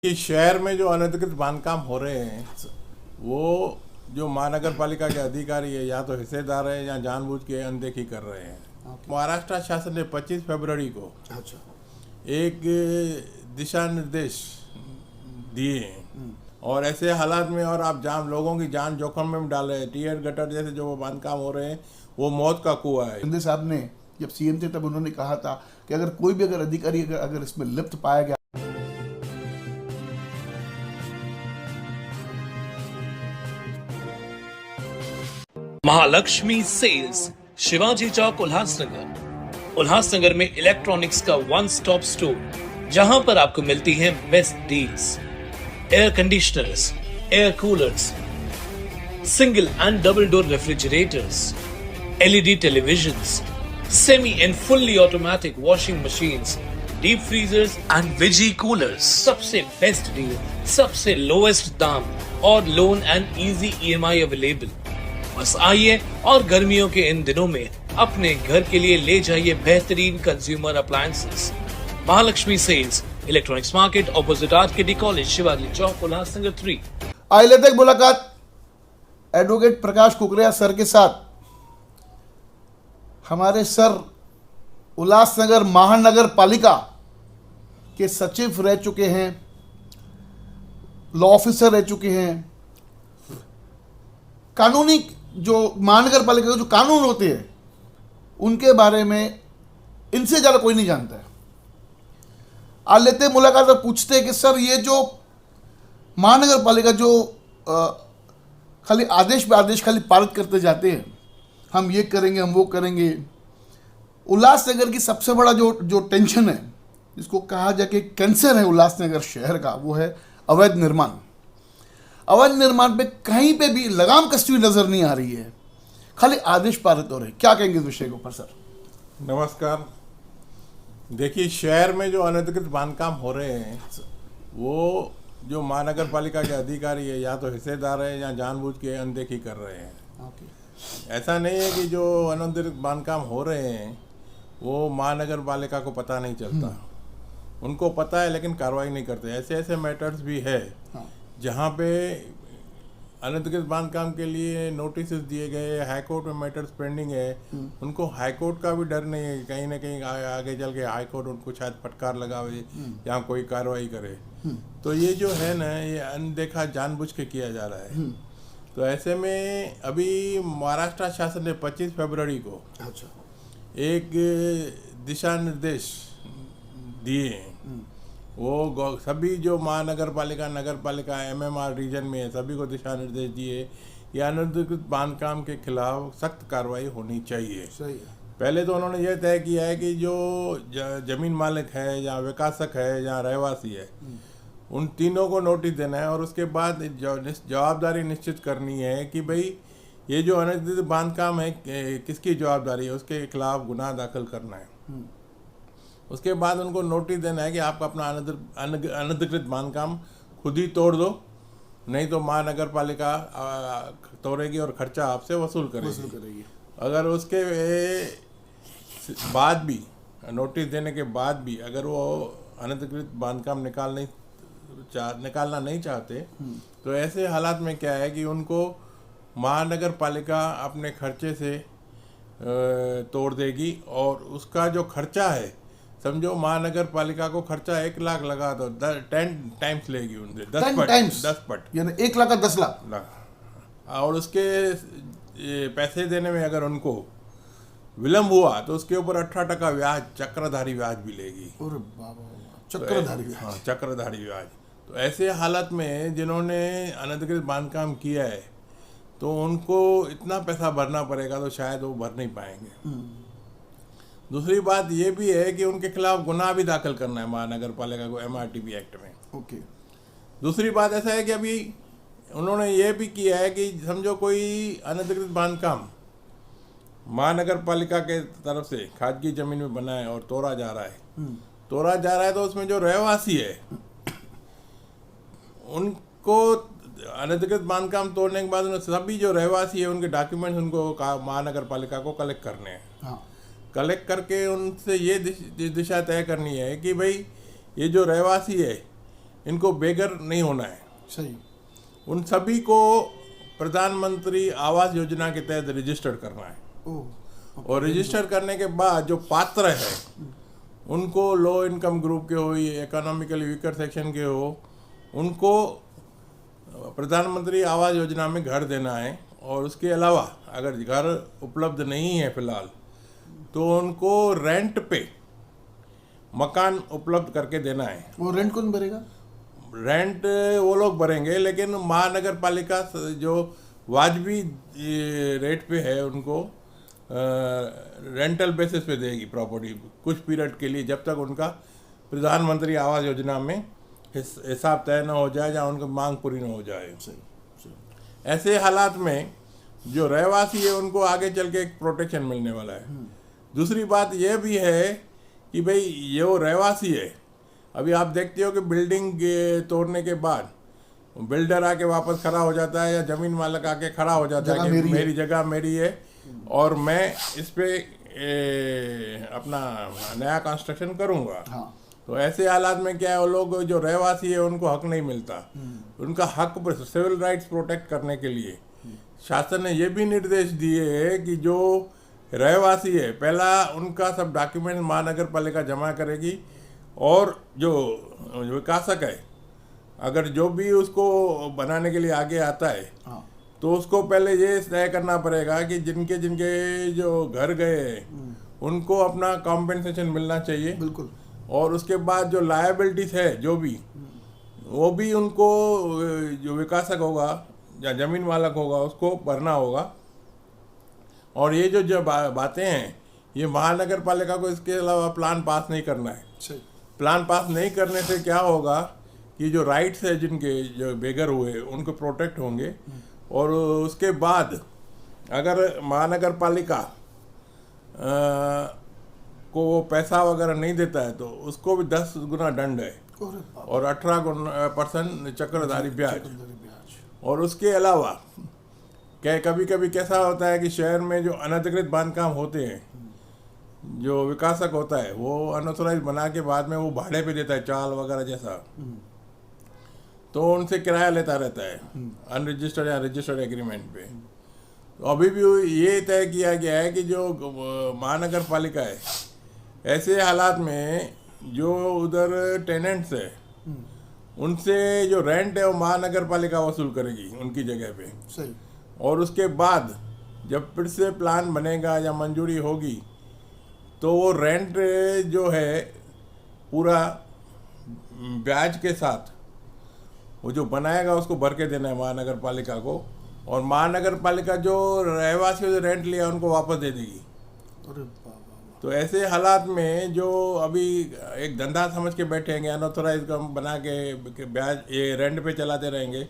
कि शहर में जो अनधिकृत बांधकाम हो रहे हैं वो जो महानगर पालिका के अधिकारी है या तो हिस्सेदार है या जानबूझ के अनदेखी कर रहे हैं। महाराष्ट्र शासन ने 25 फरवरी को एक दिशा निर्देश दिए हैं और ऐसे हालात में और आप लोगों की जान जोखिम में डाल रहे हैं। टीयर गटर जैसे जो बांधकाम हो रहे हैं वो मौत का कुआं है। शिंदे साहब ने जब सीएम थे तब उन्होंने कहा था कि अगर कोई भी अधिकारी अगर इसमें लिप्त पाया गया। महालक्ष्मी सेल्स, शिवाजी चौक, उल्लासनगर में इलेक्ट्रॉनिक्स का वन स्टॉप स्टोर जहां पर आपको मिलती हैं best deals. Air conditioners, air coolers, single and double door refrigerators, LED televisions, semi and fully automatic washing machines, deep freezers and veggie coolers. सबसे बेस्ट डील, सबसे lowest दाम और loan and easy EMI available. बस आइए और गर्मियों के इन दिनों में अपने घर के लिए ले जाइए बेहतरीन consumer appliances. Mahalaxmi sales, electronics market, opposite RKD college, Shivaji Chowk, Ulhasnagar 3। आइए लेते हैं मुलाकात एडवोकेट प्रकाश कुकरेया सर के साथ। हमारे सर उल्लासनगर महानगर पालिका के सचिव रह चुके हैं, लॉ ऑफिसर रह चुके हैं। कानूनी जो महानगर पालिका के जो कानून होते हैं उनके बारे में इनसे ज़्यादा कोई नहीं जानता है। आज लेते हैं मुलाकात और पूछते हैं कि सर ये जो महानगर पालिका जो खाली आदेश पे आदेश खाली पारित करते जाते हैं, हम ये करेंगे, हम वो करेंगे। उल्लासनगर की सबसे बड़ा जो टेंशन है, जिसको कहा जाए कि कैंसर है उल्लासनगर शहर का, वो है अवैध निर्माण। अवैध निर्माण पे कहीं पे भी लगाम कसती हुई नजर नहीं आ रही है, खाली आदेश पारित हो रहे। क्या कहेंगे इस विषय के ऊपर सर? नमस्कार। देखिए, शहर में जो अनधिकृत बांधकाम हो रहे हैं वो जो महानगर पालिका के अधिकारी है या तो हिस्सेदार है या जानबूझ के अनदेखी कर रहे हैं। ऐसा नहीं है कि जो अनधिकृत बांधकाम हो रहे हैं वो महानगर पालिका को पता नहीं चलता, उनको पता है लेकिन कार्रवाई नहीं करते। ऐसे ऐसे मैटर्स भी है जहाँ पे अनधिकृत बांधकाम के लिए नोटिस दिए गए, हाईकोर्ट में मैटर्स पेंडिंग है। उनको हाईकोर्ट का भी डर नहीं है, कहीं ना कहीं आगे चल के हाईकोर्ट उनको शायद फटकार लगावे या कोई कार्रवाई करे। तो ये जो है ना, ये अनदेखा जानबूझ के किया जा रहा है। तो ऐसे में अभी महाराष्ट्र शासन ने 25 फरवरी को एक दिशा निर्देश दिए हैं। वो सभी जो महानगर पालिका, नगर पालिका, एमएमआर रीजन में है, सभी को दिशा निर्देश दिए कि अनधिकृत बांधकाम के खिलाफ सख्त कार्रवाई होनी चाहिए। सही है। पहले तो उन्होंने यह तय किया है कि जो जमीन मालिक है या विकासक है या रहवासी है, उन तीनों को नोटिस देना है और उसके बाद जवाबदारी निश्चित करनी है कि भाई ये जो अनधिकृत बांधकाम है किसकी जवाबदारी है, उसके खिलाफ गुनाह दाखिल करना है। उसके बाद उनको नोटिस देना है कि आप अपना अनधिकृत बांधकाम खुद ही तोड़ दो, नहीं तो महानगर पालिका तोड़ेगी और खर्चा आपसे वसूल करेगी। अगर उसके बाद भी, नोटिस देने के बाद भी अगर वो अनधिकृत बांधकाम निकालना नहीं चाहते तो ऐसे हालात में क्या है कि उनको महानगर पालिका अपने खर्चे से तोड़ देगी और उसका जो खर्चा है, समझो महानगर पालिका को खर्चा 1 लाख लगा तो 10 टाइम्स लेगी उनसे, 10 पट, यानी 1 लाख का 10 लाख। और उसके पैसे देने में अगर उनको विलम्ब हुआ तो उसके ऊपर 18% ब्याज, चक्रधारी ब्याज भी लेगी। चक्रधारी ब्याज। हाँ, चक्रधारी ब्याज। तो ऐसे हालत में जिन्होंने अनधिकृत बांधकाम किया है तो उनको इतना पैसा भरना पड़ेगा, तो शायद वो भर नहीं पाएंगे। दूसरी बात ये भी है कि उनके खिलाफ गुनाह भी दाखिल करना है महानगर पालिका को एमआरटीबी एक्ट में। दूसरी बात ऐसा है कि अभी उन्होंने ये भी किया है कि समझो कोई अनधिकृत बांधकाम महानगर पालिका के तरफ से खाजगी जमीन में बना है और तोड़ा जा रहा है, तो उसमें जो रहवासी है उनको अनधिकृत बांधकाम तोड़ने के बाद सभी जो रहवासी है उनके डॉक्यूमेंट्स उनको महानगर पालिका को कलेक्ट करने हैं। कलेक्ट करके उनसे ये दिशा तय करनी है कि भाई ये जो रहवासी है इनको बेघर नहीं होना है। सही। उन सभी को प्रधानमंत्री आवास योजना के तहत रजिस्टर करना है। ओह। और रजिस्टर करने के बाद जो पात्र है उनको, लो इनकम ग्रुप के हो, ये इकोनॉमिकली वीकर सेक्शन के हो, उनको प्रधानमंत्री आवास योजना में घर देना है। और उसके अलावा अगर घर उपलब्ध नहीं है फिलहाल, तो उनको रेंट पे मकान उपलब्ध करके देना है। वो रेंट कौन भरेगा? रेंट वो लोग भरेंगे, लेकिन महानगर पालिका जो वाजबी रेट पे है उनको रेंटल बेसिस पे देगी प्रॉपर्टी कुछ पीरियड के लिए, जब तक उनका प्रधानमंत्री आवास योजना में हिसाब तय न हो जाए या उनकी मांग पूरी न हो जाए। ऐसे हालात में जो रहवासी है उनको आगे चल के एक प्रोटेक्शन मिलने वाला है। दूसरी बात यह भी है कि भाई ये वो रहवासी है, अभी आप देखते हो कि बिल्डिंग तोड़ने के बाद बिल्डर आके वापस खड़ा हो जाता है या जमीन मालिक आके खड़ा हो जाता है कि मेरी जगह मेरी है और मैं इस पे अपना नया कंस्ट्रक्शन करूँगा। हाँ। तो ऐसे हालात में क्या है, वो लोग जो रहवासी है उनको हक नहीं मिलता। उनका हक सिविल राइट्स प्रोटेक्ट करने के लिए शासन ने ये भी निर्देश दिए है कि जो रहवासी है पहला उनका सब डॉक्यूमेंट महानगर पालिका जमा करेगी, और जो विकासक है अगर जो भी उसको बनाने के लिए आगे आता है हाँ। तो उसको पहले ये तय करना पड़ेगा कि जिनके जिनके जो घर गए हैं उनको अपना कॉम्पेंसेशन मिलना चाहिए। बिल्कुल। और उसके बाद जो लायबिलिटीज है जो भी, वो भी उनको जो विकासक होगा या जमीन मालक होगा उसको भरना होगा। और ये जो बातें हैं ये महानगर पालिका को इसके अलावा प्लान पास नहीं करना है। सही। प्लान पास नहीं करने से क्या होगा कि जो राइट्स है जिनके जो बेघर हुए उनको प्रोटेक्ट होंगे। और उसके बाद अगर महानगर पालिका को वो पैसा वगैरह नहीं देता है तो उसको भी 10 गुना दंड है और 18% चक्रधारी ब्याज। और उसके अलावा क्या कभी कभी कैसा होता है कि शहर में जो अनधिकृत बांधकाम होते हैं, जो विकासक होता है वो अनऑथराइज बना के बाद में वो भाड़े पे देता है, चाल वगैरह जैसा, तो उनसे किराया लेता रहता है अनरजिस्टर्ड या रजिस्टर्ड एग्रीमेंट पे। तो अभी भी ये तय किया गया है कि जो महानगर पालिका है ऐसे हालात में जो उधर टेनेंट्स है उनसे जो रेंट है वो महानगर पालिका वसूल करेगी उनकी जगह पे। सही। और उसके बाद जब फिर से प्लान बनेगा या मंजूरी होगी तो वो रेंट जो है पूरा ब्याज के साथ वो जो बनाएगा उसको भर के देना है महानगर पालिका को। और महानगर पालिका जो रहवासियों से रेंट लिया उनको वापस दे देगी। अरे तो ऐसे हालात में जो अभी एक धंधा समझ के बैठेंगे, अनऑथराइज कम बना के ब्याज ये रेंट पे चलाते रहेंगे,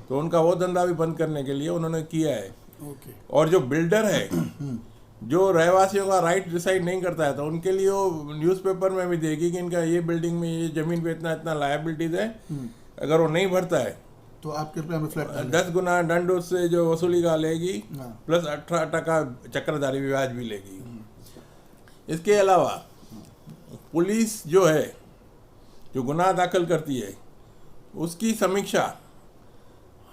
तो उनका वो धंधा भी बंद करने के लिए उन्होंने किया है। ओके। और जो बिल्डर है जो रहवासियों का राइट डिसाइड नहीं करता है तो उनके लिए वो न्यूज़पेपर में भी देगी कि इनका ये बिल्डिंग में ये ज़मीन पे इतना इतना लायबिलिटीज है, अगर वो नहीं भरता है तो आप कृपया हमें फ्लैट 10 गुना दंड उससे जो वसूली का लेगी हाँ। प्लस 18% चक्रधारी ब्याज भी लेगी। इसके अलावा पुलिस जो है जो गुनाह दाखिल करती है उसकी समीक्षा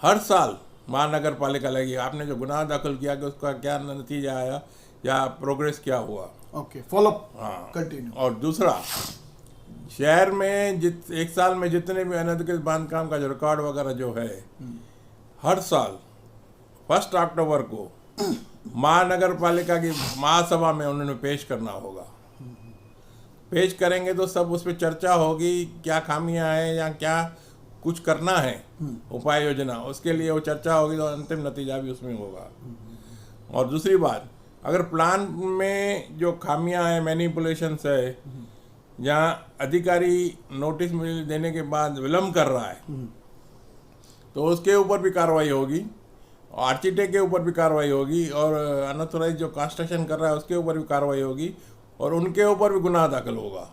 हर साल महानगर पालिका लगेगी। आपने जो गुनाह दाखिल किया कि उसका क्या नतीजा आया या प्रोग्रेस क्या हुआ। Okay, follow up. हाँ। कंटिन्यू। और दूसरा, शहर में एक साल में जितने भी अनधिकृत बांधकाम का जो रिकॉर्ड वगैरह जो है हर साल 1 अक्टूबर को महानगर पालिका की महासभा में उन्होंने पेश करना होगा। पेश करेंगे तो सब उस पर चर्चा होगी, क्या खामियां हैं या क्या कुछ करना है उपाय योजना, उसके लिए वो चर्चा होगी तो अंतिम नतीजा भी उसमें होगा। और दूसरी बात, अगर प्लान में जो खामियां हैं, मैनिपुलेशंस है या अधिकारी नोटिस देने के बाद विलम्ब कर रहा है तो उसके ऊपर भी कार्रवाई होगी, आर्किटेक्ट के ऊपर भी कार्रवाई होगी और अनऑथराइज जो कंस्ट्रक्शन कर रहा है उसके ऊपर भी कार्रवाई होगी और उनके ऊपर भी गुनाह दाखिल होगा।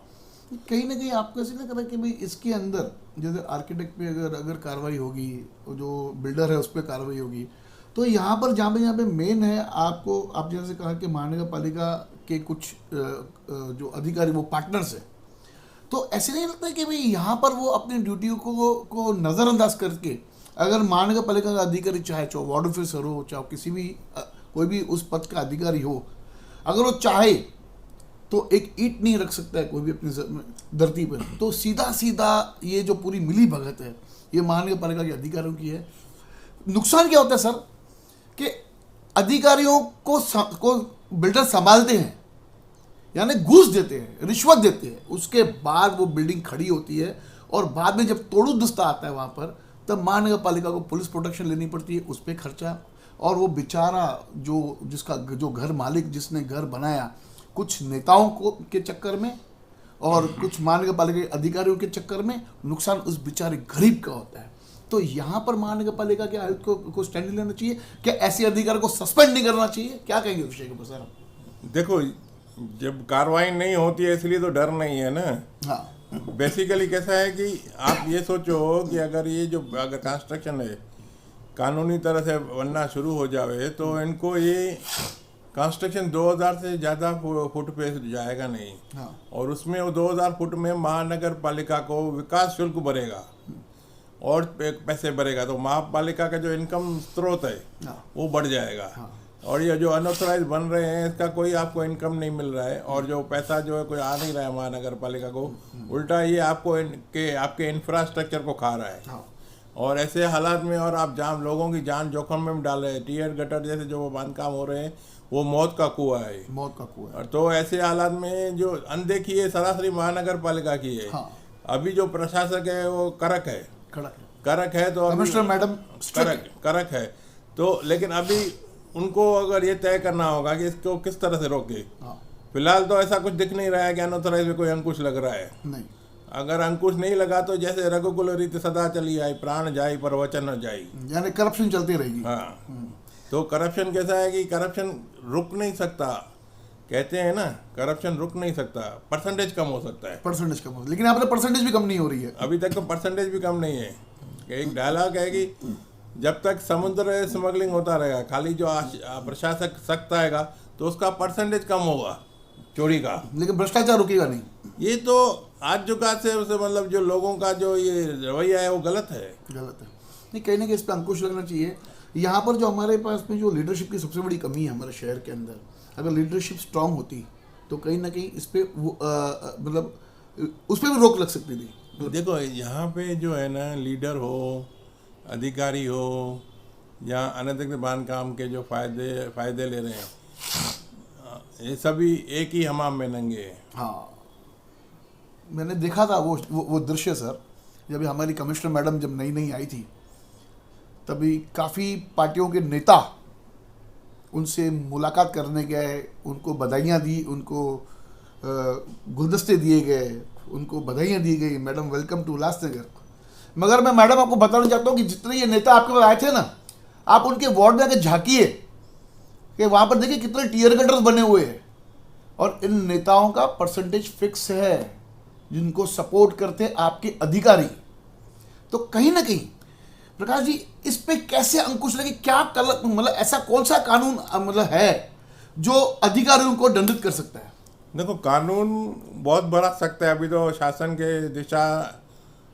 कहीं ना कहीं आपको ऐसे लग रहा है कि भाई इसके अंदर जैसे आर्किटेक्ट पे अगर कार्रवाई होगी, जो बिल्डर है उस पर कार्रवाई होगी, तो यहाँ पर जहाँ पे मेन है आपको, आप जैसे कहा कि महानगर पालिका के कुछ जो अधिकारी वो पार्टनर्स है, तो तो ऐसे नहीं लगता है कि भाई यहाँ पर वो अपनी ड्यूटी को नज़रअंदाज करके, अगर महानगर पालिका का अधिकारी चाहे वार्ड ऑफिसर हो, चाहे किसी भी कोई भी उस पद का अधिकारी हो, अगर वो चाहे तो एक ईंट नहीं रख सकता है कोई भी अपनी धरती पर। तो सीधा सीधा ये जो पूरी मिली भगत है ये महानगर पालिका के अधिकारियों की है। नुकसान क्या होता है सर कि अधिकारियों को बिल्डर संभालते हैं, यानी घूस देते हैं, रिश्वत देते हैं, उसके बाद वो बिल्डिंग खड़ी होती है और बाद में जब तोड़ू दस्ता आता है वहाँ पर, तब महानगर पालिका को पुलिस प्रोटेक्शन लेनी पड़ती है, उस पर खर्चा। और वो बेचारा जो घर मालिक जिसने घर बनाया, कुछ नेताओं के चक्कर में और कुछ महानगर पालिका के अधिकारियों के चक्कर में नुकसान उस बेचारे गरीब का होता है। तो यहाँ पर महानगर पालिका के आयुक्त को स्टैंड लेना चाहिए, क्या ऐसे अधिकारी को सस्पेंड नहीं करना चाहिए? क्या कहेंगे विषय के ऊपर सर? देखो, जब कार्रवाई नहीं होती है इसलिए तो डर नहीं है ना। हाँ, बेसिकली कैसा है कि आप ये सोचो कि अगर कंस्ट्रक्शन है कानूनी तरह से बनना शुरू हो जावे तो इनको ये कंस्ट्रक्शन 2000 से ज़्यादा फुट पे जाएगा नहीं। हाँ। और उसमें वो 2000 फुट में महानगर पालिका को विकास शुल्क भरेगा और पैसे भरेगा, तो महापालिका का जो इनकम स्रोत है हाँ। वो बढ़ जाएगा। हाँ। और ये जो अनऑथराइज बन रहे हैं इसका कोई आपको इनकम नहीं मिल रहा है और जो पैसा जो है कोई आ नहीं रहा है महानगर पालिका को, उल्टा ये आपके इंफ्रास्ट्रक्चर को खा रहा है। हाँ। और ऐसे हालात में और आप लोगों की जान जोखिम में डाल रहे हैं। टीयर गटर जैसे जो बांधकाम हो रहे हैं वो मौत का कुआं है, मौत का कुआं। और तो ऐसे हालात में जो अनदेखी है सरासरी महानगर पालिका की है। हाँ। अभी जो प्रशासक है वो कड़क है तो कमिश्नर मैडम कड़क है तो, लेकिन अभी उनको अगर ये तय करना होगा कि इसको किस तरह से रोके। हाँ। फिलहाल तो ऐसा कुछ दिख नहीं रहा है कि अनऑथराइज में कोई अंकुश लग रहा है। नहीं, अगर अंकुश नहीं लगा तो जैसे रघुकुल रीति सदा चली आई, प्राण जाई पर वचन न जाई, यानी करप्शन चलती रहेगी। हाँ। तो करप्शन कैसा है कि करप्शन रुक नहीं सकता, कहते हैं ना करप्शन रुक नहीं सकता, परसेंटेज कम हो सकता है। परसेंटेज कम हो, लेकिन यहाँ पर परसेंटेज भी कम नहीं हो रही है अभी तक तो परसेंटेज भी कम नहीं है। एक डायलॉग है कि जब तक समुद्र स्मगलिंग होता रहेगा, खाली जो प्रशासक सख्त आएगा तो उसका परसेंटेज कम होगा चोरी का, लेकिन भ्रष्टाचार रुकेगा नहीं। ये तो आज जो का से मतलब जो लोगों का जो ये रवैया है वो गलत है। नहीं, कहीं ना कहीं इस पर अंकुश लगना चाहिए। यहाँ पर जो हमारे पास में जो लीडरशिप की सबसे बड़ी कमी है हमारे शहर के अंदर, अगर लीडरशिप स्ट्रांग होती तो कहीं ना कहीं इस पर मतलब उस पर भी रोक लग सकती थी। देखो, यहाँ पे जो है ना, लीडर हो, अधिकारी हो या अनधिकृत बांधकाम के जो फायदे ले रहे हैं, ये सभी एक ही हमाम में नंगे हैं। हाँ, मैंने देखा था वो दृश्य सर, जब हमारी कमिश्नर मैडम जब नई आई थी तभी काफ़ी पार्टियों के नेता उनसे मुलाकात करने गए, उनको बधाइयाँ दी, उनको गुलदस्ते दिए गए, उनको बधाइयाँ दी गई, मैडम वेलकम टू उल्लासनगर। मगर मैं मैडम आपको बताना चाहता हूँ कि जितने ये नेता आपके पास आए थे ना, आप उनके वार्ड में आके झांकिए कि वहाँ पर देखिए कितने टीयर गटर्स बने हुए हैं, और इन नेताओं का परसेंटेज फिक्स है जिनको सपोर्ट करते आपके अधिकारी। तो कहीं ना कहीं प्रकाश जी, इस पे कैसे अंकुश लगे? क्या मतलब ऐसा कौन सा कानून मतलब है जो अधिकारियों को दंडित कर सकता है? देखो, कानून बहुत बड़ा सकता है। अभी तो शासन के दिशा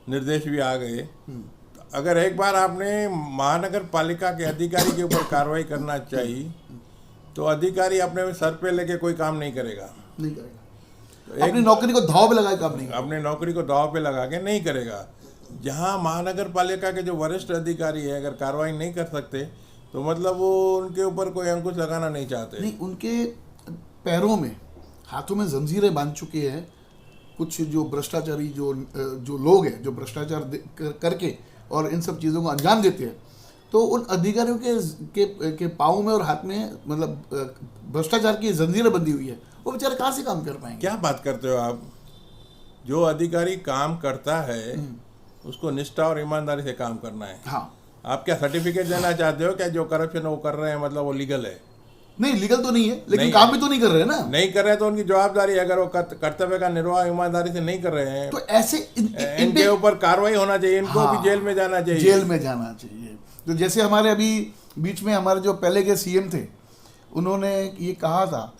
निर्देश भी आ गए। अगर एक बार आपने महानगर पालिका के अधिकारी के ऊपर कार्रवाई करना चाहिए तो अधिकारी अपने सर पे लेके कोई काम नहीं करेगा। तो अपनी नौकरी को दांव पे लगा काम नहीं करेगा। अपने नौकरी को दांव पे लगा के नहीं करेगा। जहां महानगर पालिका के जो वरिष्ठ अधिकारी है अगर कार्रवाई नहीं कर सकते तो मतलब वो उनके ऊपर कोई अंकुश लगाना नहीं चाहते। नहीं, उनके पैरों में हाथों में जंजीरें बांध चुके हैं कुछ जो भ्रष्टाचारी जो लोग हैं, जो भ्रष्टाचार करके और इन सब चीज़ों को अंजाम देते हैं। तो उन अधिकारियों के पाँव में और हाथ में मतलब भ्रष्टाचार की जंजीरें बंधी हुई है, वो बेचारे कहाँ से काम कर पाएंगे? क्या बात करते हो आप? जो अधिकारी काम करता है उसको निष्ठा और ईमानदारी से काम करना है। हाँ। आप क्या सर्टिफिकेट देना चाहते हो क्या जो करप्शन वो कर रहे हैं मतलब वो लीगल है? नहीं, लीगल तो नहीं है, लेकिन काम भी तो नहीं कर रहे हैं ना। नहीं कर रहे हैं तो उनकी जवाबदारी, अगर वो कर्तव्य का निर्वाह ईमानदारी से नहीं कर रहे हैं तो ऐसे इनके ऊपर कार्रवाई होना चाहिए, इनको हाँ, भी जेल में जाना चाहिए। जेल में जाना चाहिए। तो जैसे हमारे अभी बीच में हमारे जो पहले के सीएम थे, उन्होंने ये कहा था,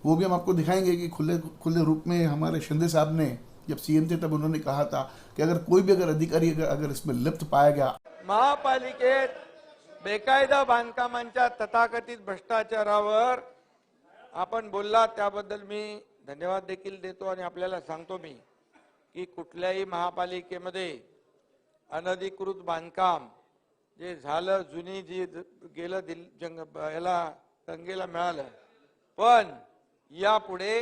वो भी हम आपको दिखाएंगे कि खुले रूप में हमारे शिंदे साहब ने जब सीएम थे तब उन्होंने कहा था कि अगर कोई भी अधिकारी अगर इसमें लिप्त पाया गया, महापालिकेत बेकायदा बांधकामांच्या तथाकथित भ्रष्टाचारावर आपण बोललात त्याबद्दल मी धन्यवाद देखील देतो आणि आपल्याला सांगतो मी की कुठल्याही महापालिकेमध्ये अनधिकृत बांधकाम जे झालं जुनी जी गेलं याला गंगेला मिळालं, पण यापुढे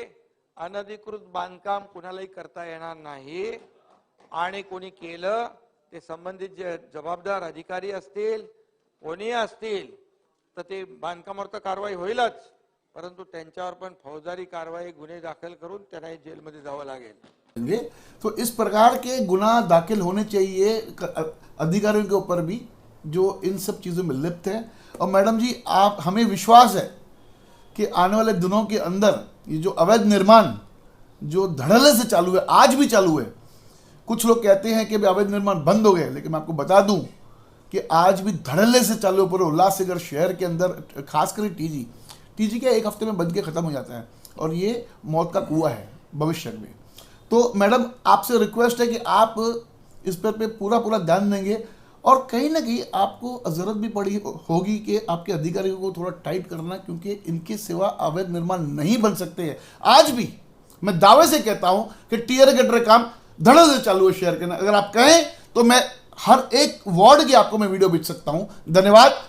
अनधिकृत बांधकाम कुणालाही करता येणार नाही आणि कोणी केलं ते संबंधित जे जबाबदार अधिकारी असतील कोणी असतील तर ते बांधकामावर तर कारवाई होईलच, परंतु त्यांच्यावर पण फौजदारी कारवाई गुन्हे दाखल करून त्यांना जेलमध्ये जावं लागेल। तो इस प्रकार के गुनाह दाखिल होने चाहिए अधिकारियों के ऊपर भी जो इन सब चीज़ों में लिप्त है। और मैडम जी, आप हमें विश्वास है कि आने वाले दिनों के अंदर ये जो अवैध निर्माण जो धड़ल्ले से चालू है, आज भी चालू है, कुछ लोग कहते हैं कि अवैध निर्माण बंद हो गए, लेकिन मैं आपको बता दूं कि आज भी धड़ल्ले से चालू है पूरे उल्लासनगर शहर के अंदर। खासकर टीजी क्या एक हफ्ते में बंद के ख़त्म हो जाता है और ये मौत का कुआं है भविष्य में। तो मैडम, आपसे रिक्वेस्ट है कि आप इस पर पूरा ध्यान देंगे और कहीं ना कहीं आपको ज़रूरत भी पड़ी होगी कि आपके अधिकारियों को थोड़ा टाइट करना, क्योंकि इनके सिवा अवैध निर्माण नहीं बन सकते हैं। आज भी मैं दावे से कहता हूं कि टीयर गटर काम धड़ल्ले से चालू है शहर के अंदर। अगर आप कहें तो मैं हर एक वार्ड की आपको मैं वीडियो भेज सकता हूं। धन्यवाद।